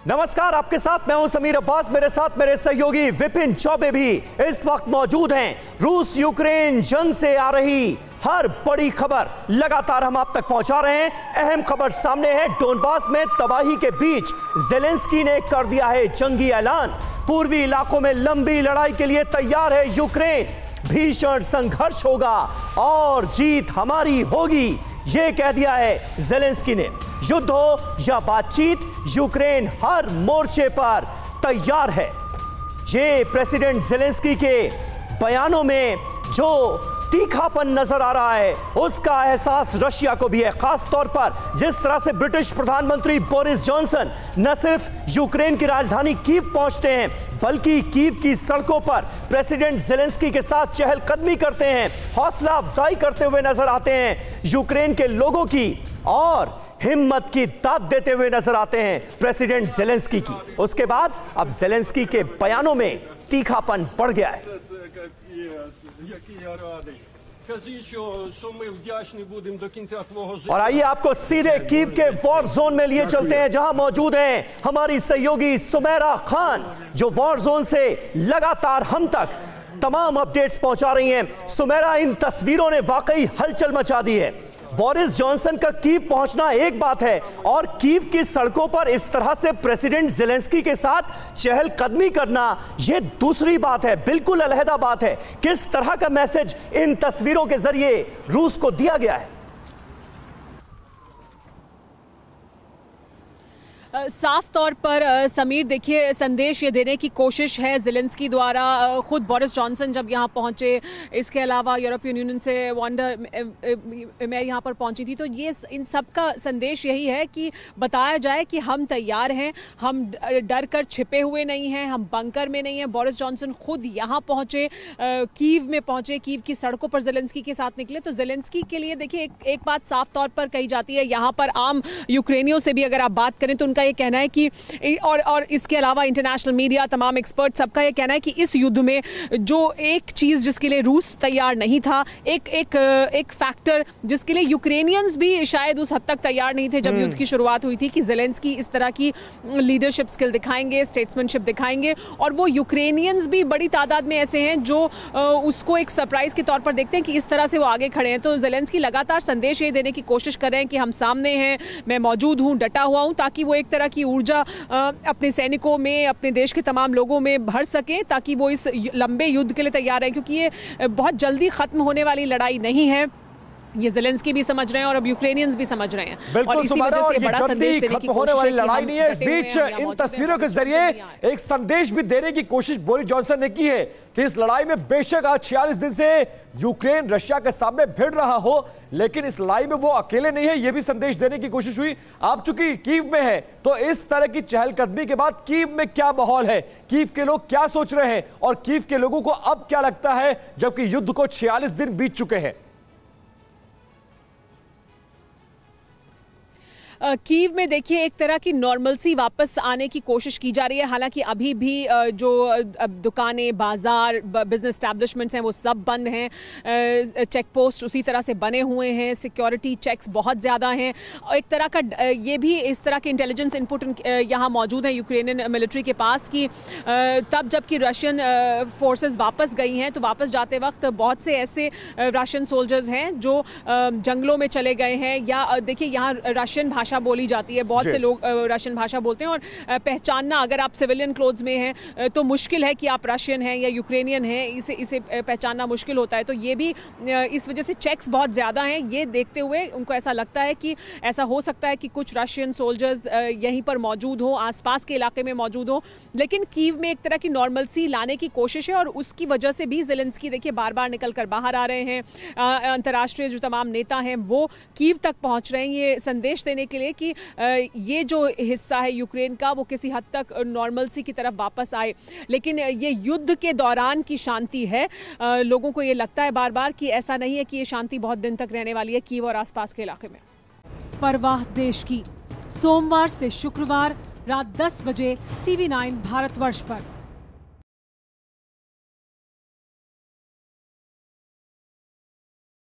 नमस्कार, आपके साथ मैं हूं समीर अब्बास। मेरे साथ मेरे सहयोगी विपिन चौबे भी इस वक्त मौजूद हैं। रूस यूक्रेन जंग से आ रही हर बड़ी खबर लगातार हम आप तक पहुंचा रहे हैं। अहम खबर सामने है। डोनबास में तबाही के बीच जेलेंस्की ने कर दिया है जंगी ऐलान। पूर्वी इलाकों में लंबी लड़ाई के लिए तैयार है यूक्रेन। भीषण संघर्ष होगा और जीत हमारी होगी, यह कह दिया है जेलेंस्की ने। युद्ध हो या बातचीत, यूक्रेन हर मोर्चे पर तैयार है। ये प्रेसिडेंट जेलेंस्की के बयानों में जो तीखापन नजर आ रहा है, उसका एहसास रशिया को भी है। खास तौर पर जिस तरह से ब्रिटिश प्रधानमंत्री बोरिस जॉनसन न सिर्फ यूक्रेन की राजधानी कीव पहुंचते हैं, बल्कि कीव की सड़कों पर प्रेसिडेंट जेलेंस्की के साथ चहलकदमी करते हैं, हौसला अफजाई करते हुए नजर आते हैं, यूक्रेन के लोगों की और हिम्मत की दाद देते हुए नजर आते हैं प्रेसिडेंट जेलेंस्की की। उसके बाद अब जेलेंस्की के बयानों में तीखापन बढ़ गया है। और आइए आपको सीधे कीव के वॉर जोन में लिए चलते हैं, जहां मौजूद हैं हमारी सहयोगी सुमेरा खान, जो वॉर जोन से लगातार हम तक तमाम अपडेट्स पहुंचा रही हैं। सुमेरा, इन तस्वीरों ने वाकई हलचल मचा दी है। बोरिस जॉनसन का कीव पहुंचना एक बात है, और कीव की सड़कों पर इस तरह से प्रेसिडेंट जेलेंस्की के साथ चहलकदमी करना यह दूसरी बात है, बिल्कुल अलहदा बात है। किस तरह का मैसेज इन तस्वीरों के जरिए रूस को दिया गया है? साफ तौर पर समीर, देखिए, संदेश ये देने की कोशिश है जेलेंस्की द्वारा। खुद बोरिस जॉनसन जब यहाँ पहुँचे, इसके अलावा यूरोपियन यूनियन से वॉन्डर मैं यहाँ पर पहुँची थी, तो ये इन सब का संदेश यही है कि बताया जाए कि हम तैयार हैं, हम डर कर छिपे हुए नहीं हैं, हम बंकर में नहीं हैं। बोरिस जॉनसन खुद यहाँ पहुँचे, कीव में पहुँचे, कीव की सड़कों पर जेलेंस्की के साथ निकले। तो जेलेंस्की के लिए देखिए एक बात साफ तौर पर कही जाती है, यहाँ पर आम यूक्रेनियों से भी अगर आप बात करें तो उनका ये कहना है कि और इसके अलावा इंटरनेशनल मीडिया, तमाम एक्सपर्ट, सबका ये कहना है कि इस युद्ध में जो एक चीज जिसके लिए रूस तैयार नहीं था, एक फैक्टर जिसके लिए यूक्रेनियंस भी शायद उस हद तक तैयार नहीं थे जब युद्ध की शुरुआत हुई थी, कि जेलेंस्की इस तरह की लीडरशिप स्किल दिखाएंगे, स्टेट्समैनशिप दिखाएंगे। और वो यूक्रेनियंस भी बड़ी तादाद में ऐसे हैं जो उसको एक सरप्राइज के तौर पर देखते हैं कि इस तरह से वो आगे खड़े हैं। तो जेलेंस्की लगातार संदेश ये देने की कोशिश कर रहे हैं कि हम सामने हैं, मैं मौजूद हूं, डटा हुआ हूं, ताकि वो एक तरह की ऊर्जा अपने सैनिकों में, अपने देश के तमाम लोगों में भर सके, ताकि वो इस लंबे युद्ध के लिए तैयार रहें, क्योंकि ये बहुत जल्दी खत्म होने वाली लड़ाई नहीं है। ये जेलेंस्की भी समझ रहे हैं और अब यूक्रेनियंस भी समझ रहे हैं। बिल्कुल, और इसी वजह से बड़ा संदेश देने की होने वाली लड़ाई नहीं है। इस कोशिश बीच इन तस्वीरों के जरिए एक संदेश भी देने की कोशिश बोरिस जॉनसन ने की है कि इस लड़ाई में बेशक आज 46 दिन से यूक्रेन रशिया के सामने भिड़ रहा हो, लेकिन इस लड़ाई में वो अकेले नहीं है, यह भी संदेश देने की कोशिश हुई। आप चूंकि कीव में है, तो इस तरह की चहलकदमी के बाद कीव में क्या माहौल है, कीव के लोग क्या सोच रहे हैं, और कीव के लोगों को अब क्या लगता है जबकि युद्ध को 46 दिन बीत चुके हैं? कीव में देखिए एक तरह की नॉर्मलसी वापस आने की कोशिश की जा रही है। हालांकि अभी भी जो दुकानें, बाजार, बिजनेस एस्टैब्लिशमेंट्स हैं वो सब बंद हैं, चेक पोस्ट उसी तरह से बने हुए हैं, सिक्योरिटी चेक्स बहुत ज़्यादा हैं। एक तरह का ये भी इस तरह के इंटेलिजेंस इनपुट यहाँ मौजूद है यूक्रेनियन मिलिट्री के पास कि तब जबकि रशियन फोर्सेस वापस गई हैं, तो वापस जाते वक्त बहुत से ऐसे रशियन सोल्जर्स हैं जो जंगलों में चले गए हैं, या देखिए यहाँ रशियन भाषा बोली जाती है, बहुत से लोग रशियन भाषा बोलते हैं, और पहचानना, अगर आप सिविलियन क्लोथ्स में हैं तो मुश्किल है कि आप रशियन हैं या यूक्रेनियन हैं, इसे पहचानना मुश्किल होता है। तो ये भी इस वजह से चेक्स बहुत ज़्यादा हैं। ये देखते हुए उनको ऐसा लगता है कि ऐसा हो सकता है कि कुछ रशियन सोल्जर्स यहीं पर मौजूद हो, आसपास के इलाके में मौजूद हो। लेकिन कीव में एक तरह की नॉर्मलसी लाने की कोशिश है, और उसकी वजह से भी जेलेंस्की देखिए बार बार निकल कर बाहर आ रहे हैं। अंतर्राष्ट्रीय जो तमाम नेता हैं वो कीव तक पहुंच रहे हैं ये संदेश देने के लिए कि ये जो हिस्सा है यूक्रेन का, वो किसी हद तक नॉर्मलसी की तरफ वापस आए। लेकिन ये युद्ध के दौरान की शांति है। लोगों को ये लगता है बार बार कि ऐसा नहीं है कि ये शांति बहुत दिन तक रहने वाली है कीव और आसपास के इलाके में। परवाह देश की, सोमवार से शुक्रवार रात 10 बजे TV9 भारतवर्ष पर।